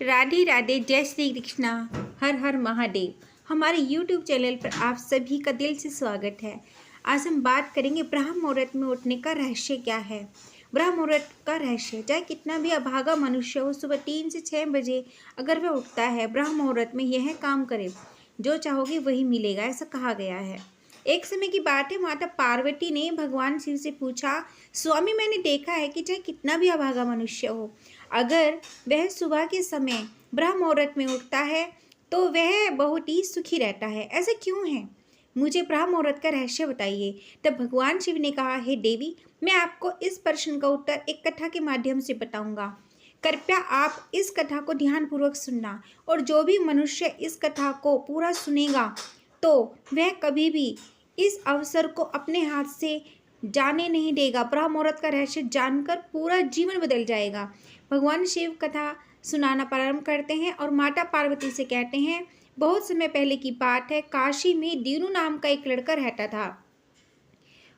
राधे राधे, जय श्री कृष्णा, हर हर महादेव। हमारे YouTube channel पर आप सभी का दिल से स्वागत है। आज हम बात करेंगे ब्रह्म मुहूर्त में उठने का रहस्य क्या है। ब्रह्म मुहूर्त का रहस्य, चाहे कितना भी अभागा मनुष्य हो, सुबह 3 से 6 बजे अगर वह उठता है, ब्रह्म मुहूर्त में यह काम करे, जो चाहोगे वही मिलेगा, ऐसा कहा गया है। एक समय की बात है, माता पार्वती ने भगवान शिव से पूछा, स्वामी मैंने देखा है कि चाहे कितना भी अभागा मनुष्य हो, अगर वह सुबह के समय ब्रह्म मुहूर्त में उठता है तो वह बहुत ही सुखी रहता है, ऐसा क्यों है? मुझे ब्रह्म मुहूर्त का रहस्य बताइए। तब भगवान शिव ने कहा, हे देवी, मैं आपको इस प्रश्न का उत्तर एक कथा के माध्यम से बताऊंगा। कृपया आप इस कथा को ध्यानपूर्वक सुनना, और जो भी मनुष्य इस कथा को पूरा सुनेगा तो वह कभी भी इस अवसर को अपने हाथ से जाने नहीं देगा। ब्रह्म मुहूर्त का रहस्य जानकर पूरा जीवन बदल जाएगा। भगवान शिव कथा सुनाना प्रारंभ करते हैं और माता पार्वती से कहते हैं, बहुत समय पहले की बात है, काशी में दीनू नाम का एक लड़का रहता था।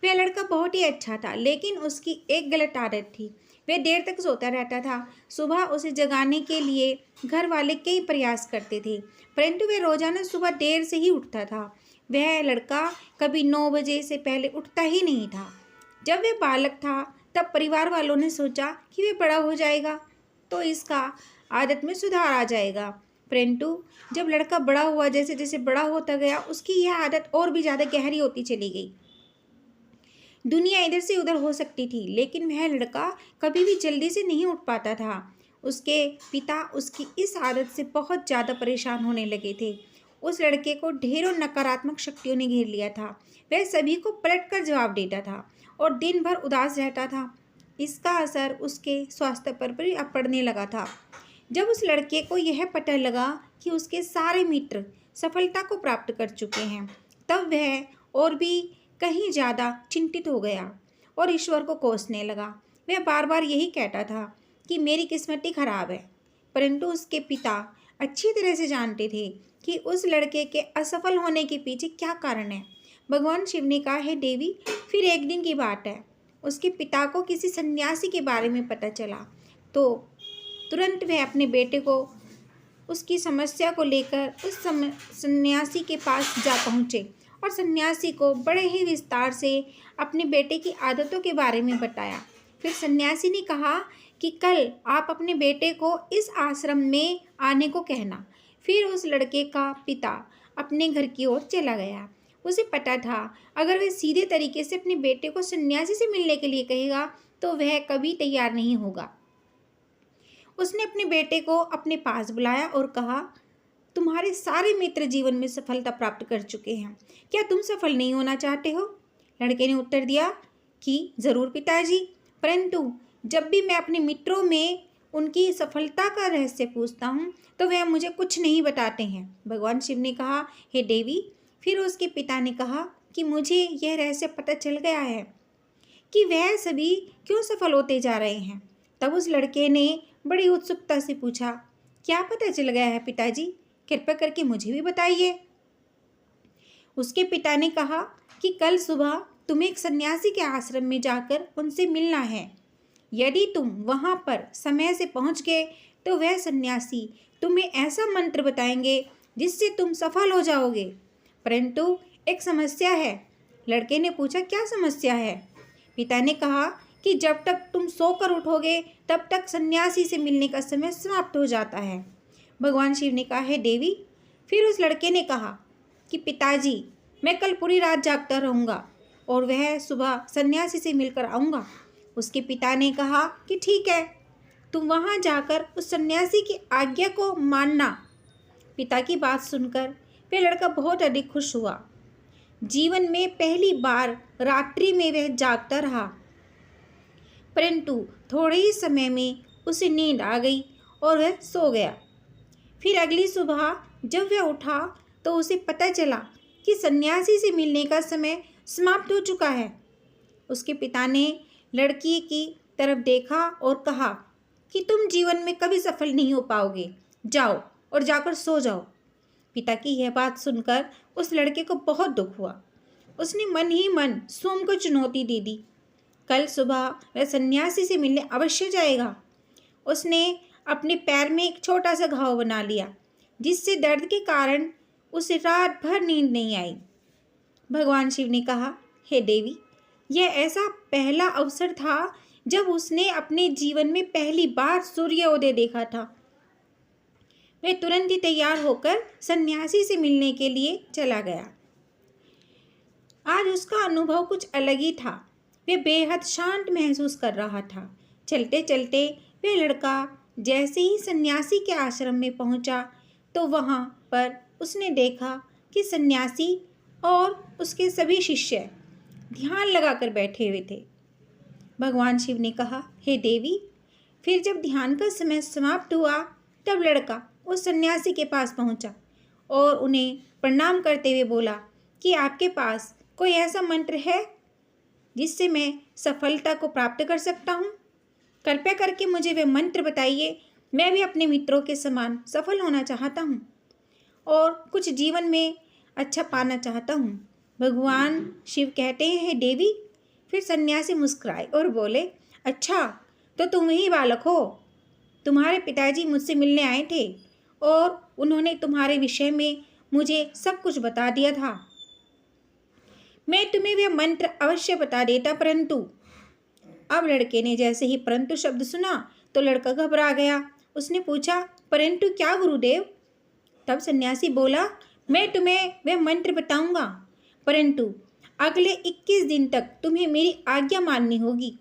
वह लड़का बहुत ही अच्छा था, लेकिन उसकी एक गलत आदत थी। वह देर तक सोता रहता था। सुबह उसे जगाने के लिए घर वाले कई प्रयास करते थे, परंतु वह रोजाना सुबह देर से ही उठता था। वह लड़का कभी 9 बजे से पहले उठता ही नहीं था। जब वह बालक था तब परिवार वालों ने सोचा कि वह बड़ा हो जाएगा तो इसका आदत में सुधार आ जाएगा, परंतु जब लड़का बड़ा हुआ, जैसे जैसे बड़ा होता गया, उसकी यह आदत और भी ज़्यादा गहरी होती चली गई। दुनिया इधर से उधर हो सकती थी, लेकिन वह लड़का कभी भी जल्दी से नहीं उठ पाता था। उसके पिता उसकी इस आदत से बहुत ज़्यादा परेशान होने लगे थे। उस लड़के को ढेरों नकारात्मक शक्तियों ने घेर लिया था। वह सभी को पलटकर जवाब देता था और दिन भर उदास रहता था। इसका असर उसके स्वास्थ्य पर भी अब पड़ने लगा था। जब उस लड़के को यह पता लगा कि उसके सारे मित्र सफलता को प्राप्त कर चुके हैं, तब वह और भी कहीं ज़्यादा चिंतित हो गया और ईश्वर को कोसने लगा। वह बार बार यही कहता था कि मेरी किस्मत ही खराब है, परंतु उसके पिता अच्छी तरह से जानते थे कि उस लड़के के असफल होने के पीछे क्या कारण है। भगवान शिव ने कहा, है देवी, फिर एक दिन की बात है, उसके पिता को किसी सन्यासी के बारे में पता चला, तो तुरंत वह अपने बेटे को उसकी समस्या को लेकर उस सन्यासी के पास जा पहुँचे और सन्यासी को बड़े ही विस्तार से अपने बेटे की आदतों के बारे में बताया। फिर सन्यासी ने कहा कि कल आप अपने बेटे को इस आश्रम में आने को कहना। फिर उस लड़के का पिता अपने घर की ओर चला गया। उसे पता था, अगर वह सीधे तरीके से अपने बेटे को सन्यासी से मिलने के लिए कहेगा तो वह कभी तैयार नहीं होगा। उसने अपने बेटे को अपने पास बुलाया और कहा, तुम्हारे सारे मित्र जीवन में सफलता प्राप्त कर चुके हैं, क्या तुम सफल नहीं होना चाहते हो? लड़के ने उत्तर दिया कि जरूर पिताजी, परंतु जब भी मैं अपने मित्रों में उनकी सफलता का रहस्य पूछता हूँ तो वह मुझे कुछ नहीं बताते हैं। भगवान शिव ने कहा, हे देवी, फिर उसके पिता ने कहा कि मुझे यह रहस्य पता चल गया है कि वह सभी क्यों सफल होते जा रहे हैं। तब उस लड़के ने बड़ी उत्सुकता से पूछा, क्या पता चल गया है पिताजी? कृपया करके मुझे भी बताइए। उसके पिता ने कहा कि कल सुबह तुम्हें एक सन्यासी के आश्रम में जाकर उनसे मिलना है। यदि तुम वहां पर समय से पहुंच गए तो वह सन्यासी तुम्हें ऐसा मंत्र बताएंगे जिससे तुम सफल हो जाओगे, परंतु एक समस्या है। लड़के ने पूछा, क्या समस्या है? पिता ने कहा कि जब तक तुम सोकर उठोगे तब तक सन्यासी से मिलने का समय समाप्त हो जाता है। भगवान शिव ने कहा, है देवी, फिर उस लड़के ने कहा कि पिताजी, मैं कल पूरी रात जागता रहूँगा और वह सुबह सन्यासी से मिलकर आऊँगा। उसके पिता ने कहा कि ठीक है, तुम वहाँ जाकर उस सन्यासी की आज्ञा को मानना। पिता की बात सुनकर वह लड़का बहुत अधिक खुश हुआ। जीवन में पहली बार रात्रि में वह जागता रहा, परंतु थोड़े ही समय में उसे नींद आ गई और वह सो गया। फिर अगली सुबह जब वह उठा तो उसे पता चला कि सन्यासी से मिलने का समय समाप्त हो चुका है। उसके पिता ने लड़की की तरफ देखा और कहा कि तुम जीवन में कभी सफल नहीं हो पाओगे, जाओ और जाकर सो जाओ। पिता की यह बात सुनकर उस लड़के को बहुत दुख हुआ। उसने मन ही मन सोम को चुनौती दे दी, कल सुबह वह सन्यासी से मिलने अवश्य जाएगा। उसने अपने पैर में एक छोटा सा घाव बना लिया, जिससे दर्द के कारण उसे रात भर नींद नहीं आई। भगवान शिव ने कहा, हे देवी, यह ऐसा पहला अवसर था जब उसने अपने जीवन में पहली बार सूर्योदय देखा था। वह तुरंत ही तैयार होकर सन्यासी से मिलने के लिए चला गया। आज उसका अनुभव कुछ अलग ही था। वह बेहद शांत महसूस कर रहा था। चलते चलते वह लड़का जैसे ही सन्यासी के आश्रम में पहुंचा तो वहां पर उसने देखा कि सन्यासी और उसके सभी शिष्य ध्यान लगाकर बैठे हुए थे। भगवान शिव ने कहा, हे देवी, फिर जब ध्यान का समय समाप्त हुआ तब लड़का उस सन्यासी के पास पहुंचा और उन्हें प्रणाम करते हुए बोला कि आपके पास कोई ऐसा मंत्र है जिससे मैं सफलता को प्राप्त कर सकता हूँ? कृपया करके मुझे वह मंत्र बताइए। मैं भी अपने मित्रों के समान सफल होना चाहता हूँ और कुछ जीवन में अच्छा पाना चाहता हूँ। भगवान शिव कहते हैं, हे देवी। फिर सन्यासी मुस्कुराए और बोले, अच्छा, तो तुम ही बालक हो। तुम्हारे पिताजी मुझसे मिलने आए थे और उन्होंने तुम्हारे विषय में मुझे सब कुछ बता दिया था। मैं तुम्हें वह मंत्र अवश्य बता देता, परंतु अब लड़के ने जैसे ही परंतु शब्द सुना तो लड़का घबरा गया। उसने पूछा, परंतु क्या गुरुदेव? तब सन्यासी बोला, मैं तुम्हें वह मंत्र बताऊंगा, परंतु अगले 21 दिन तक तुम्हें मेरी आज्ञा माननी होगी।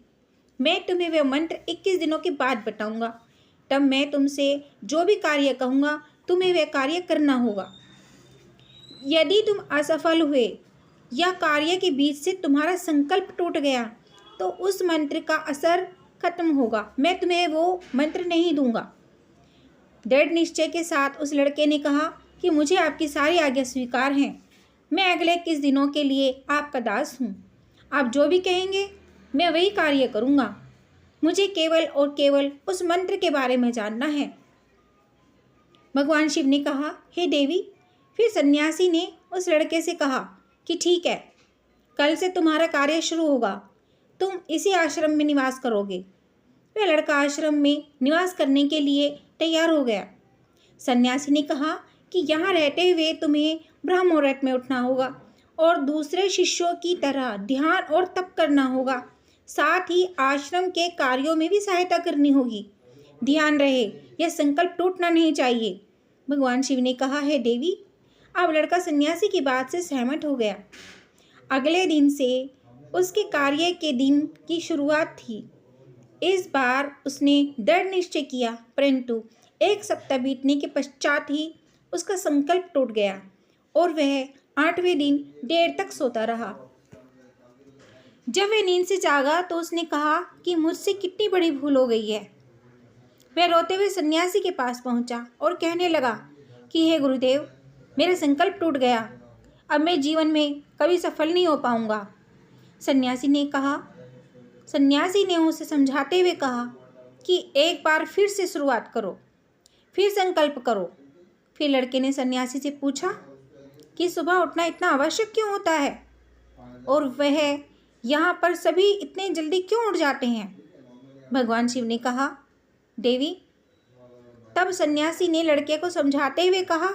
मैं तुम्हें वह मंत्र 21 दिनों के बाद बताऊंगा। तब मैं तुमसे जो भी कार्य कहूँगा तुम्हें वह कार्य करना होगा। यदि तुम असफल हुए या कार्य के बीच से तुम्हारा संकल्प टूट गया तो उस मंत्र का असर खत्म होगा। मैं तुम्हें वो मंत्र नहीं दूंगा। दृढ़ निश्चय के साथ उस लड़के ने कहा कि मुझे आपकी सारी आज्ञा स्वीकार है। मैं अगले 21 दिनों के लिए आपका दास हूँ। आप जो भी कहेंगे मैं वही कार्य करूँगा। मुझे केवल और केवल उस मंत्र के बारे में जानना है। भगवान शिव ने कहा, हे देवी। फिर सन्यासी ने उस लड़के से कहा कि ठीक है, कल से तुम्हारा कार्य शुरू होगा। तुम इसी आश्रम में निवास करोगे। वह लड़का आश्रम में निवास करने के लिए तैयार हो गया। सन्यासी ने कहा कि यहाँ रहते हुए तुम्हें ब्रह्म मुहूर्त में उठना होगा और दूसरे शिष्यों की तरह ध्यान और तप करना होगा। साथ ही आश्रम के कार्यों में भी सहायता करनी होगी। ध्यान रहे, यह संकल्प टूटना नहीं चाहिए। भगवान शिव ने कहा, है देवी। अब लड़का सन्यासी की बात से सहमत हो गया। अगले दिन से उसके कार्य के दिन की शुरुआत थी। इस बार उसने दृढ़ निश्चय किया, परंतु 1 सप्ताह बीतने के पश्चात ही उसका संकल्प टूट गया और वह 8वें दिन देर तक सोता रहा। जब वह नींद से जागा तो उसने कहा कि मुझसे कितनी बड़ी भूल हो गई है। वह रोते हुए सन्यासी के पास पहुंचा और कहने लगा कि हे गुरुदेव, मेरा संकल्प टूट गया। अब मैं जीवन में कभी सफल नहीं हो पाऊंगा। सन्यासी ने उसे समझाते हुए कहा कि एक बार फिर से शुरुआत करो, फिर संकल्प करो। फिर लड़के ने सन्यासी से पूछा कि सुबह उठना इतना आवश्यक क्यों होता है और वह यहाँ पर सभी इतने जल्दी क्यों उठ जाते हैं? भगवान शिव ने कहा, देवी। तब सन्यासी ने लड़के को समझाते हुए कहा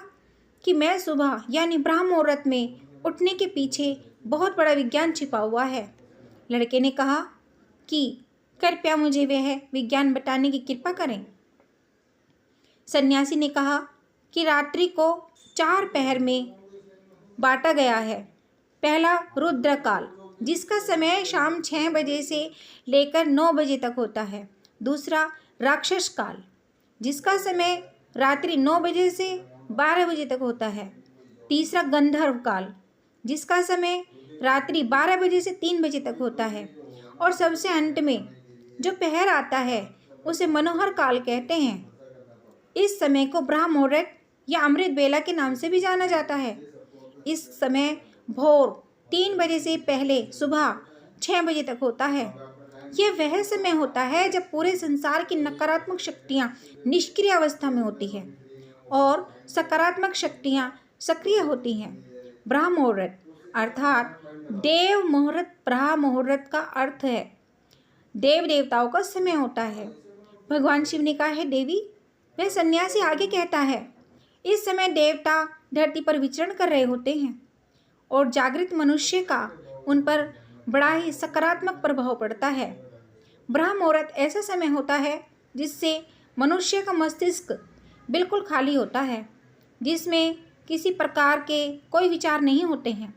कि मैं सुबह यानी ब्रह्म मुहूर्त में उठने के पीछे बहुत बड़ा विज्ञान छिपा हुआ है। लड़के ने कहा कि कृपया मुझे वह विज्ञान बताने की कृपा करें। सन्यासी ने कहा कि रात्रि को 4 पहर में बांटा गया है। पहला रुद्र काल, जिसका समय शाम 6 बजे से लेकर 9 बजे तक होता है। दूसरा राक्षस काल, जिसका समय रात्रि 9 बजे से 12 बजे तक होता है। तीसरा गंधर्व काल, जिसका समय रात्रि 12 बजे से 3 बजे तक होता है। और सबसे अंत में जो पहर आता है उसे मनोहर काल कहते हैं। इस समय को ब्रह्म मुहूर्त या अमृत बेला के नाम से भी जाना जाता है। इस समय भोर 3 बजे से पहले सुबह 6 बजे तक होता है। यह वह समय होता है जब पूरे संसार की नकारात्मक शक्तियाँ निष्क्रिय अवस्था में होती है और सकारात्मक शक्तियाँ सक्रिय होती हैं। ब्रह्म मुहूर्त अर्थात देव मुहूर्त, ब्रह्म मुहूर्त का अर्थ है देव देवताओं का समय होता है। भगवान शिव ने कहा, है देवी, वह सन्यासी आगे कहता है, इस समय देवता धरती पर विचरण कर रहे होते हैं और जागृत मनुष्य का उन पर बड़ा ही सकारात्मक प्रभाव पड़ता है। ब्रह्म मुहूर्त ऐसा समय होता है जिससे मनुष्य का मस्तिष्क बिल्कुल खाली होता है, जिसमें किसी प्रकार के कोई विचार नहीं होते हैं।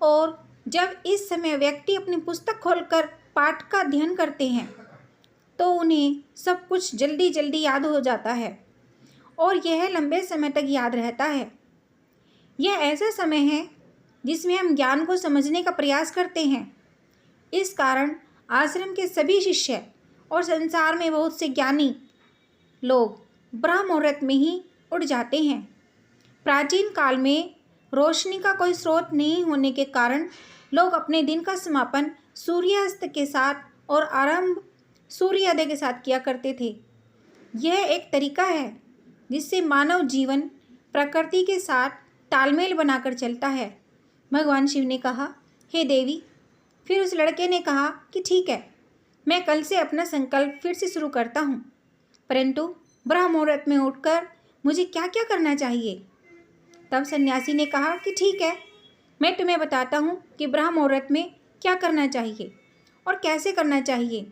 और जब इस समय व्यक्ति अपनी पुस्तक खोलकर पाठ का अध्ययन करते हैं तो उन्हें सब कुछ जल्दी जल्दी याद हो जाता है और यह लंबे समय तक याद रहता है। यह ऐसा समय है जिसमें हम ज्ञान को समझने का प्रयास करते हैं। इस कारण आश्रम के सभी शिष्य और संसार में बहुत से ज्ञानी लोग ब्रह्म मुहूर्त में ही उठ जाते हैं। प्राचीन काल में रोशनी का कोई स्रोत नहीं होने के कारण लोग अपने दिन का समापन सूर्यास्त के साथ और आरंभ सूर्योदय के साथ किया करते थे। यह एक तरीका है जिससे मानव जीवन प्रकृति के साथ तालमेल बनाकर चलता है। भगवान शिव ने कहा, हे देवी। फिर उस लड़के ने कहा कि ठीक है, मैं कल से अपना संकल्प फिर से शुरू करता हूँ, परंतु ब्रह्म मुहूर्त में उठकर मुझे क्या क्या करना चाहिए। तब सन्यासी ने कहा कि ठीक है, मैं तुम्हें बताता हूँ कि ब्रह्म मुहूर्त में क्या करना चाहिए और कैसे करना चाहिए।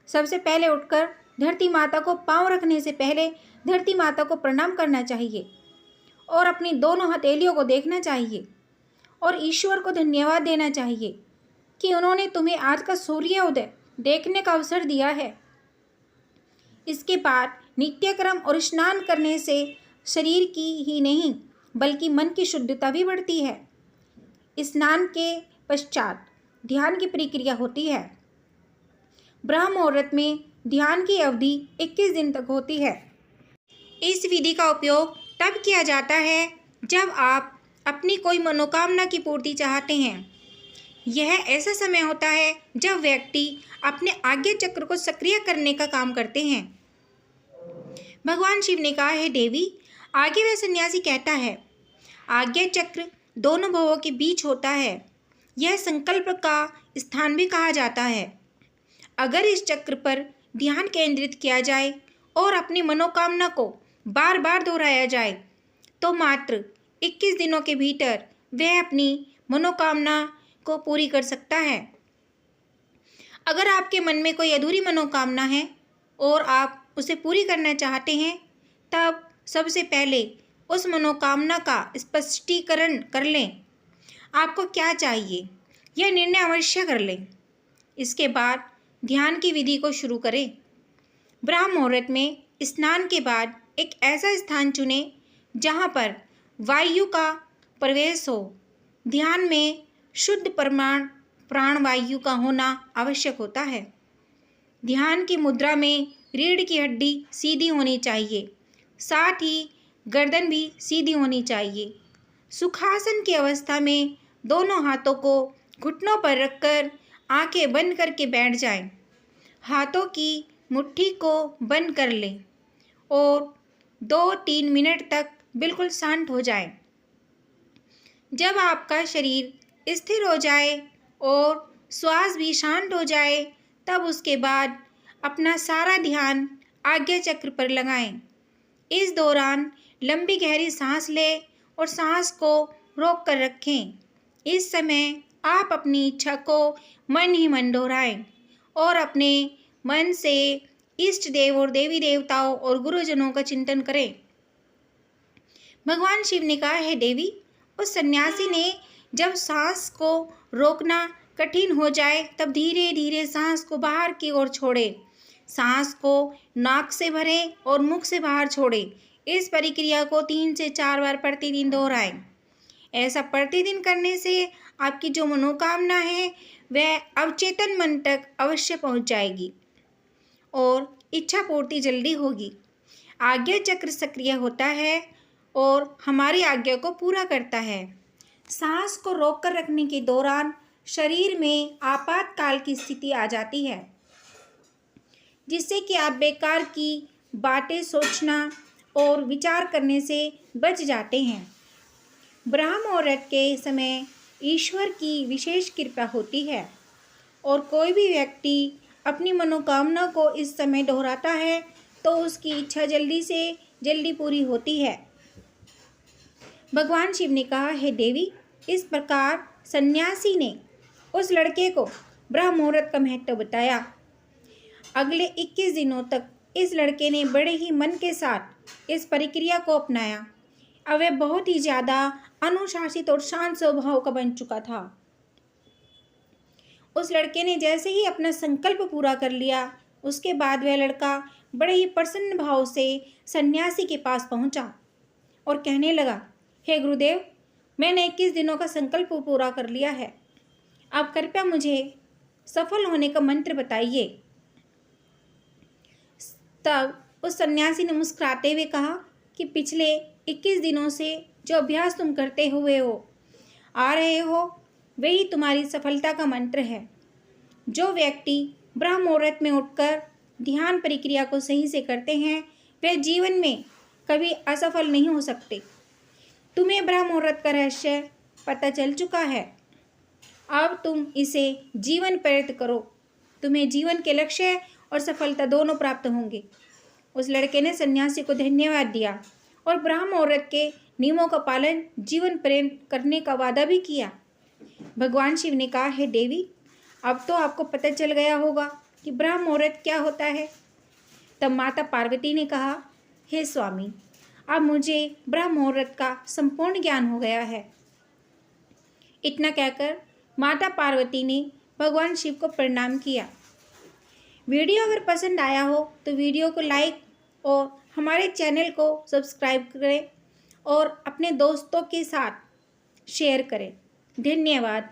सबसे पहले उठकर धरती माता को पाँव रखने से पहले धरती माता को प्रणाम करना चाहिए और अपनी दोनों हथेलियों को देखना चाहिए और ईश्वर को धन्यवाद देना चाहिए कि उन्होंने तुम्हें आज का सूर्योदय देखने का अवसर दिया है। इसके बाद नित्यक्रम और स्नान करने से शरीर की ही नहीं बल्कि मन की शुद्धता भी बढ़ती है। स्नान के पश्चात ध्यान की प्रक्रिया होती है। ब्रह्म मुहूर्त में ध्यान की अवधि 21 दिन तक होती है। इस विधि का उपयोग तब किया जाता है जब आप अपनी कोई मनोकामना की पूर्ति चाहते हैं। यह ऐसा समय होता है जब व्यक्ति अपने आज्ञा चक्र को सक्रिय करने का काम करते हैं। भगवान शिव ने कहा, है देवी। आगे वह सन्यासी कहता है, आज्ञा चक्र दोनों भवों के बीच होता है। यह संकल्प का स्थान भी कहा जाता है। अगर इस चक्र पर ध्यान केंद्रित किया जाए और अपनी मनोकामना को बार बार दोहराया जाए तो मात्र 21 दिनों के भीतर वह अपनी मनोकामना को पूरी कर सकता है। अगर आपके मन में कोई अधूरी मनोकामना है और आप उसे पूरी करना चाहते हैं, तब सबसे पहले उस मनोकामना का स्पष्टीकरण कर लें। आपको क्या चाहिए यह निर्णय अवश्य कर लें। इसके बाद ध्यान की विधि को शुरू करें। ब्रह्म मुहूर्त में स्नान के बाद एक ऐसा स्थान चुनें जहाँ पर वायु का प्रवेश हो। ध्यान में शुद्ध प्राणवायु का होना आवश्यक होता है। ध्यान की मुद्रा में रीढ़ की हड्डी सीधी होनी चाहिए, साथ ही गर्दन भी सीधी होनी चाहिए। सुखासन की अवस्था में दोनों हाथों को घुटनों पर रखकर आंखें बंद करके बैठ जाएं। हाथों की मुट्ठी को बंद कर लें और 2-3 मिनट तक बिल्कुल शांत हो जाएं। जब आपका शरीर स्थिर हो जाए और श्वास भी शांत हो जाए, तब उसके बाद अपना सारा ध्यान आज्ञा चक्र पर लगाएं। इस दौरान लंबी गहरी सांस लें और सांस को रोक कर रखें। इस समय आप अपनी इच्छा को मन ही मन दोहराएं और अपने मन से इष्ट देव और देवी देवताओं और गुरुजनों का चिंतन करें। भगवान शिव ने कहा, है देवी। उस सन्यासी ने जब सांस को रोकना कठिन हो जाए तब धीरे धीरे सांस को बाहर की ओर छोड़े। सांस को नाक से भरें और मुख से बाहर छोड़ें। इस प्रक्रिया को 3 से 4 बार प्रतिदिन दोहराएं। ऐसा प्रतिदिन करने से आपकी जो मनोकामना है वह अवचेतन मन तक अवश्य पहुंच जाएगी और इच्छा पूर्ति जल्दी होगी। आज्ञा चक्र सक्रिय होता है और हमारी आज्ञा को पूरा करता है। सांस को रोककर रखने के दौरान शरीर में आपातकाल की स्थिति आ जाती है, जिससे कि आप बेकार की बातें सोचना और विचार करने से बच जाते हैं। ब्रह्म मुहूर्त के समय ईश्वर की विशेष कृपा होती है और कोई भी व्यक्ति अपनी मनोकामना को इस समय दोहराता है तो उसकी इच्छा जल्दी से जल्दी पूरी होती है। भगवान शिव ने कहा, हे देवी, इस प्रकार सन्यासी ने उस लड़के को ब्रह्म मुहूर्त का महत्व बताया। अगले 21 दिनों तक इस लड़के ने बड़े ही मन के साथ इस प्रक्रिया को अपनाया। अब वह बहुत ही ज़्यादा अनुशासित और शांत स्वभाव का बन चुका था। उस लड़के ने जैसे ही अपना संकल्प पूरा कर लिया, उसके बाद वह लड़का बड़े ही प्रसन्न भाव से सन्यासी के पास पहुंचा और कहने लगा, हे गुरुदेव, मैंने 21 दिनों का संकल्प पूरा कर लिया है। आप कृपया मुझे सफल होने का मंत्र बताइए। तब उस सन्यासी ने मुस्कुराते हुए कहा कि पिछले 21 दिनों से जो अभ्यास तुम करते हुए आ रहे हो, वही तुम्हारी सफलता का मंत्र है। जो व्यक्ति ब्रह्म मुहूर्त में उठकर ध्यान प्रक्रिया को सही से करते हैं, वे जीवन में कभी असफल नहीं हो सकते। तुम्हें ब्रह्म मुहूर्त का रहस्य पता चल चुका है। अब तुम इसे जीवन पर्यंत करो। तुम्हें जीवन के लक्ष्य और सफलता दोनों प्राप्त होंगे। उस लड़के ने सन्यासी को धन्यवाद दिया और ब्रह्म मुहूर्त के नियमों का पालन जीवन पर्यंत करने का वादा भी किया। भगवान शिव ने कहा, हे देवी, अब तो आपको पता चल गया होगा कि ब्रह्म मुहूर्त क्या होता है। तब माता पार्वती ने कहा, हे स्वामी, अब मुझे ब्रह्म मुहूर्त का संपूर्ण ज्ञान हो गया है। इतना कहकर माता पार्वती ने भगवान शिव को प्रणाम किया। वीडियो अगर पसंद आया हो तो वीडियो को लाइक और हमारे चैनल को सब्सक्राइब करें और अपने दोस्तों के साथ शेयर करें। धन्यवाद।